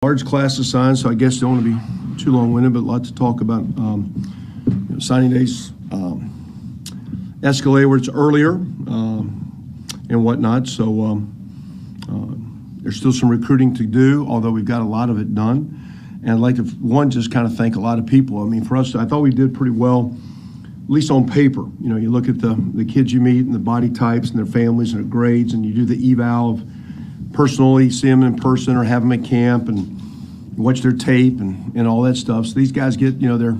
Large class assigned, so I guess don't want to be too long-winded, but a lot to talk about. Signing days escalate where it's earlier and whatnot. So there's still some recruiting to do, although we've got a lot of it done. And I'd like to, just kind of thank a lot of people. I mean, for us, I thought we did pretty well, at least on paper. You know, you look at the kids you meet and the body types and their families and their grades, and you do the eval of personally, see them in person or have them at camp and watch their tape and all that stuff. So these guys get, you know, their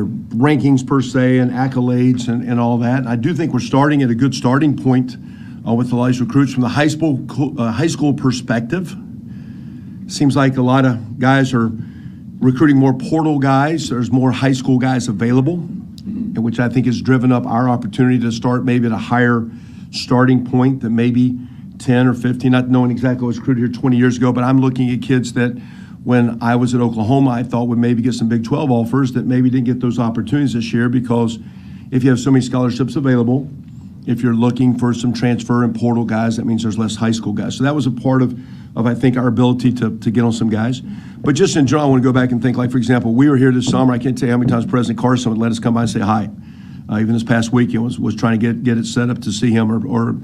rankings per se and accolades and all that. And I do think we're starting at a good starting point with a lot of these recruits from the high school perspective. Seems like a lot of guys are recruiting more portal guys. There's more high school guys available, which I think has driven up our opportunity to start maybe at a higher starting point than maybe 10 or 15, not knowing exactly what was recruited here 20 years ago, but I'm looking at kids that when I was at Oklahoma, I thought would maybe get some Big 12 offers that maybe didn't get those opportunities this year, because if you have so many scholarships available, if you're looking for some transfer and portal guys, that means there's less high school guys. So that was a part of I think, our ability to get on some guys. But just in general, I want to go back and think, like, for example, we were here this summer. I can't tell you how many times President Carson would let us come by and say hi. Even this past weekend was trying to get it set up to see him, or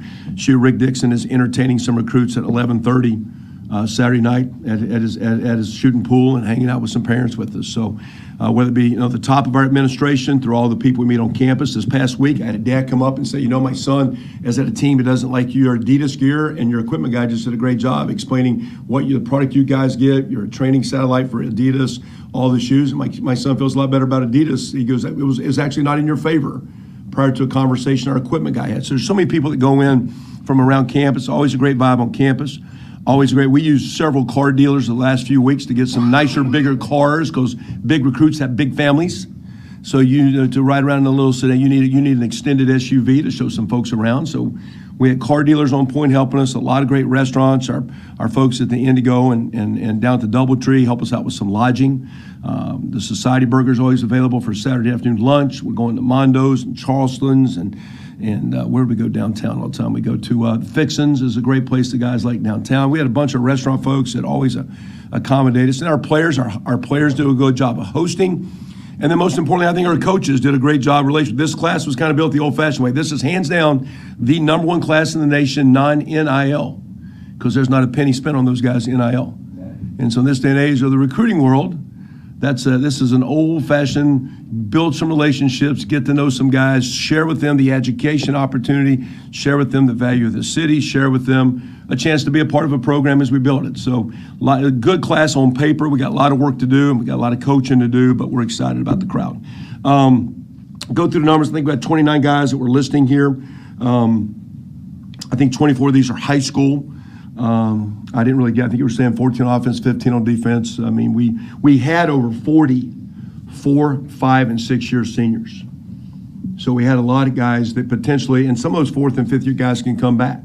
Rick Dixon is entertaining some recruits at 11:30 Saturday night at his shooting pool and hanging out with some parents with us. So whether it be the top of our administration, through all the people we meet on campus. This past week, I had a dad come up and say, my son is at a team that doesn't like your Adidas gear, and your equipment guy just did a great job explaining what the product you guys get. You're a training satellite for Adidas, all the shoes. And my son feels a lot better about Adidas. He goes, it was actually not in your favor prior to a conversation our equipment guy had. So there's so many people that go in from around campus. Always a great vibe on campus. Always great. We used several car dealers the last few weeks to get some nicer, bigger cars, because big recruits have big families. So to ride around in a little sedan, you need an extended SUV to show some folks around. So we had car dealers on point helping us. A lot of great restaurants. Our folks at the Indigo and down at the Doubletree help us out with some lodging. The Society Burger is always available for Saturday afternoon lunch. We're going to Mondo's and Charleston's and where do we go downtown all the time? We go to Fixin's is a great place the guys like downtown. We had a bunch of restaurant folks that always accommodate us. And our players do a good job of hosting. And then most importantly, I think our coaches did a great job. This class was kind of built the old-fashioned way. This is hands down the number one class in the nation, non-NIL, because there's not a penny spent on those guys NIL. And so in this day and age of the recruiting world, this is an old-fashioned, build some relationships, get to know some guys, share with them the education opportunity, share with them the value of the city, share with them a chance to be a part of a program as we build it. So a good class on paper. We got a lot of work to do, and we got a lot of coaching to do, but we're excited about the crowd. Go through the numbers. I think we got 29 guys that we're listing here. I think 24 of these are high school. I didn't really get, I think you were saying 14 on offense, 15 on defense. I mean, we had over 40 4-, 5-, and 6-year seniors. So we had a lot of guys that potentially, and some of those 4th and 5th year guys can come back.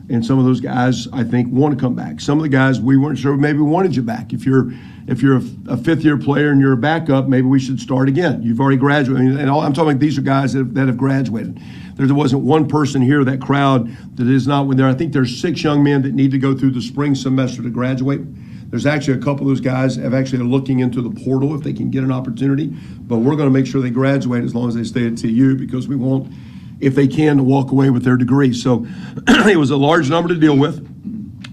And some of those guys, I think, want to come back. Some of the guys we weren't sure maybe wanted you back. If you're a 5th year player and you're a backup, maybe we should start again. You've already graduated. And I'm talking, these are guys that have graduated. There wasn't one person here, that crowd, that is not with there. I think there's 6 young men that need to go through the spring semester to graduate. There's actually a couple of those guys have actually looking into the portal if they can get an opportunity. But we're going to make sure they graduate as long as they stay at TU, because we want, if they can, to walk away with their degree. So it was a large number to deal with.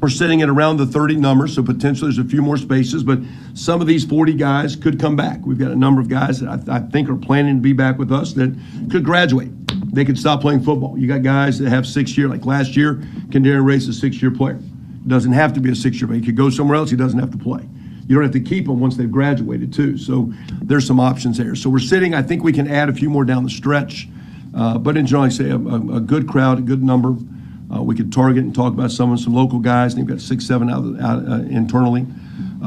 We're sitting at around the 30 number, so potentially there's a few more spaces, but some of these 40 guys could come back. We've got a number of guys that I think are planning to be back with us that could graduate. They could stop playing football. You got guys that have 6-year, like last year, Kendarian Race is a 6-year player. Doesn't have to be a 6-year, but he could go somewhere else. He doesn't have to play. You don't have to keep them once they've graduated too. So there's some options there. So we're sitting, I think we can add a few more down the stretch. But in general, I say a good crowd, a good number. We could target and talk about some local guys. And they've got 6, 7 out internally.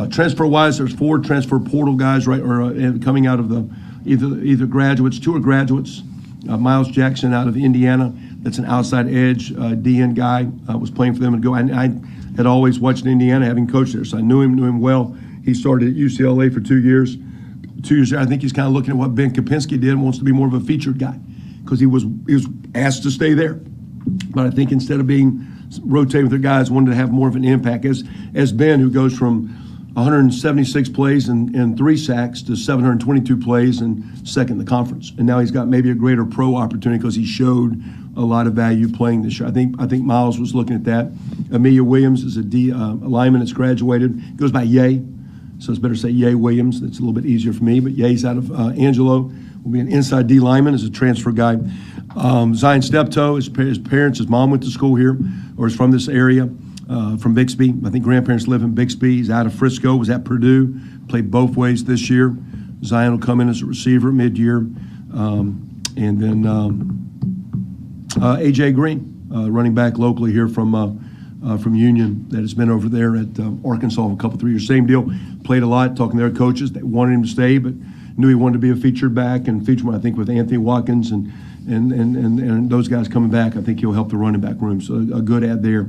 Transfer-wise, there's 4 transfer portal guys coming out of the either graduates. 2 are graduates. Miles Jackson out of Indiana. That's an outside edge DN guy. Was playing for them and I had always watched Indiana, having coached there, so I knew him well. He started at UCLA for 2 years. 2 years there, I think he's kind of looking at what Ben Kapinski did and wants to be more of a featured guy, because he was asked to stay there. But I think instead of being rotating with their guys, wanted to have more of an impact. As Ben, who goes from 176 plays and 3 sacks to 722 plays and second in the conference. And now he's got maybe a greater pro opportunity because he showed a lot of value playing this year. I think Miles was looking at that. Amelia Williams is a lineman that's graduated. He goes by Ye, so it's better to say Ye Williams. That's a little bit easier for me, but Ye's out of Angelo. Will be an inside D lineman as a transfer guy. Zion Steptoe, his mom went to school here or is from this area. From Bixby. I think grandparents live in Bixby. He's out of Frisco, was at Purdue, played both ways this year. Zion will come in as a receiver mid-year. And then A.J. Green, running back locally here from Union that has been over there at Arkansas for a couple, 3 years. Same deal, played a lot, talking to their coaches. They wanted him to stay, but knew he wanted to be a featured back and featured, I think, with Anthony Watkins and those guys coming back. I think he'll help the running back room. So a good add there.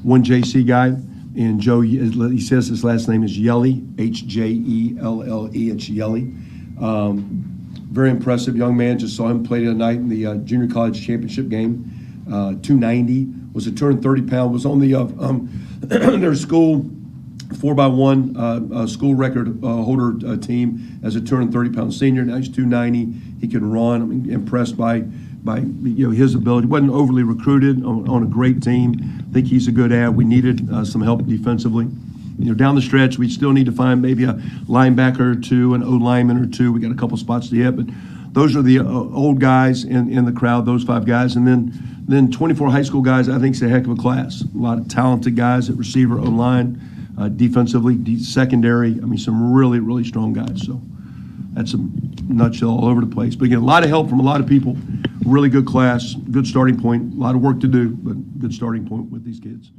One JC guy, and Joe, he says his last name is Yelly, H-J-E-L-L-E, it's Yelly. Very impressive young man. Just saw him play tonight in the junior college championship game. 290, was a 230-pound, was on the their school 4x1 school record holder team as a 230-pound senior. Now he's 290. He can run. I'm impressed by his ability. Wasn't overly recruited on a great team. I think he's a good ad. We needed some help defensively. Down the stretch, we still need to find maybe a linebacker or two, an O-lineman or two. We got a couple spots to hit, but those are the old guys in the crowd, those 5 guys. And then 24 high school guys, I think is a heck of a class. A lot of talented guys at receiver, O-line, defensively, secondary. I mean, some really, really strong guys. So that's a nutshell all over the place. But again, a lot of help from a lot of people. Really good class, good starting point. A lot of work to do, but good starting point with these kids.